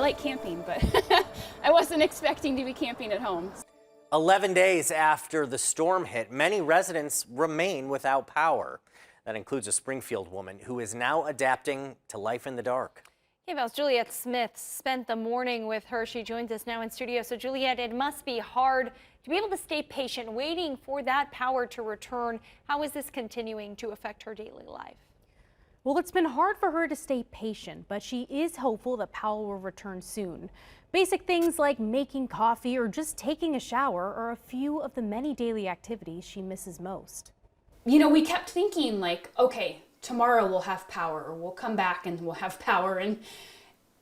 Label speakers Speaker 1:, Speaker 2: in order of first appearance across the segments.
Speaker 1: like camping, but I wasn't expecting to be camping at home.
Speaker 2: 11 days after the storm hit, many residents remain without power. That includes a Springfield woman who is now adapting to life in the dark.
Speaker 3: KVAL's Juliette Smith spent the morning with her. She joins us now in studio. So Juliette, it must be hard to be able to stay patient, waiting for that power to return. How is this continuing to affect her daily life?
Speaker 4: Well, it's been hard for her to stay patient, but she is hopeful that power will return soon. Basic things like making coffee or just taking a shower are a few of the many daily activities she misses most.
Speaker 1: You know, we kept thinking like, okay, tomorrow we'll have power, or we'll come back and we'll have power, and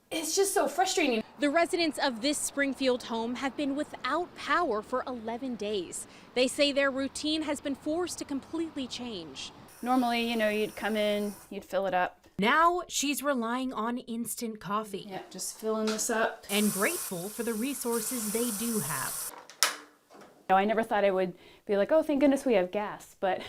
Speaker 1: it's just so frustrating.
Speaker 4: The residents of this Springfield home have been without power for 11 days. They say their routine has been forced to completely change.
Speaker 1: Normally, you know, you'd come in, you'd fill it up.
Speaker 4: Now she's relying on instant coffee.
Speaker 1: Yeah, just filling this up.
Speaker 4: And grateful for the resources they do have.
Speaker 1: I never thought I would be like, oh, thank goodness we have gas, but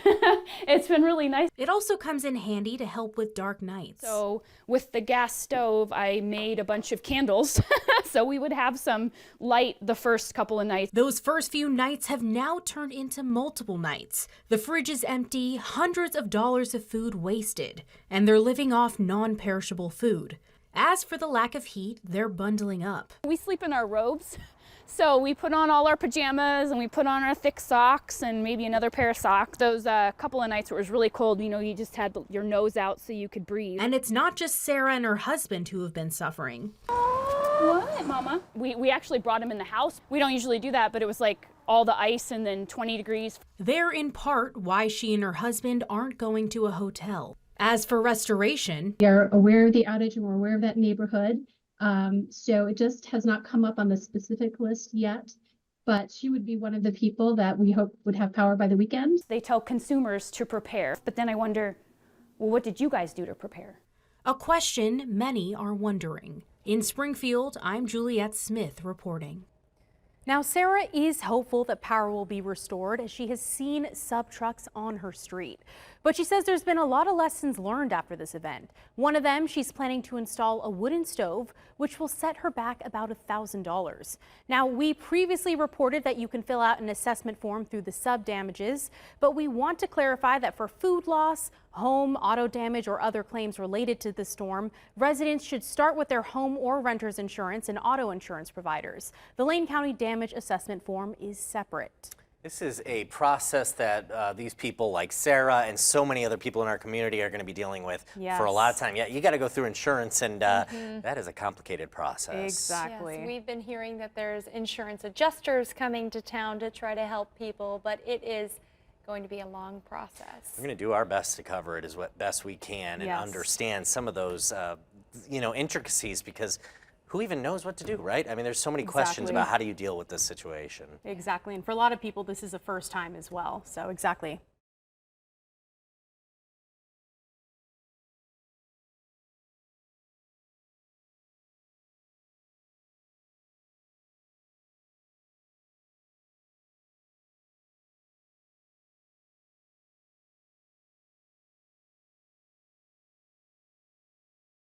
Speaker 1: it's been really nice.
Speaker 4: It also comes in handy to help with dark nights.
Speaker 1: So with the gas stove, I made a bunch of candles so we would have some light the first couple of nights.
Speaker 4: Those first few nights have now turned into multiple nights. The fridge is empty, hundreds of dollars of food wasted, and they're living off non-perishable food. As for the lack of heat, they're bundling up.
Speaker 1: We sleep in our robes. So we put on all our pajamas and we put on our thick socks and maybe another pair of socks. Those couple of nights where it was really cold, you know, you just had your nose out so you could breathe.
Speaker 4: And it's not just Sarah and her husband who have been suffering.
Speaker 1: What, Mama? We actually brought him in the house. We don't usually do that, but it was like all the ice and then 20 degrees.
Speaker 4: They're in part why she and her husband aren't going to a hotel. As for restoration,
Speaker 5: we are aware of the outage and we're aware of that neighborhood. So it just has not come up on the specific list yet, but she would be one of the people that we hope would have power by the weekend.
Speaker 1: They tell consumers to prepare, but then I wonder, well, what did you guys do to prepare?
Speaker 4: A question many are wondering. In Springfield, I'm Juliette Smith reporting. Now, Sarah is hopeful that power will be restored as she has seen sub trucks on her street. But she says there's been a lot of lessons learned after this event. One of them, she's planning to install a wooden stove, which will set her back about $1,000. Now, we previously reported that you can fill out an assessment form through the sub damages, but we want to clarify that for food loss, home, auto damage, or other claims related to the storm, residents should start with their home or renter's insurance and auto insurance providers. The Lane County damage assessment form is separate.
Speaker 2: This is a process that these people like Sarah and so many other people in our community are going to be dealing with for a lot of time. Yeah, you got to go through insurance, and that is a complicated process.
Speaker 4: Exactly.
Speaker 3: Yes, we've been hearing that there's insurance adjusters coming to town to try to help people, but it is going to be a long process.
Speaker 2: We're going to do our best to cover it as best we can and understand some of those, you know, intricacies, because who even knows what to do, right? I mean, there's so many questions about how do you deal with this situation.
Speaker 4: Exactly. And for a lot of people, this is a first time as well. So exactly.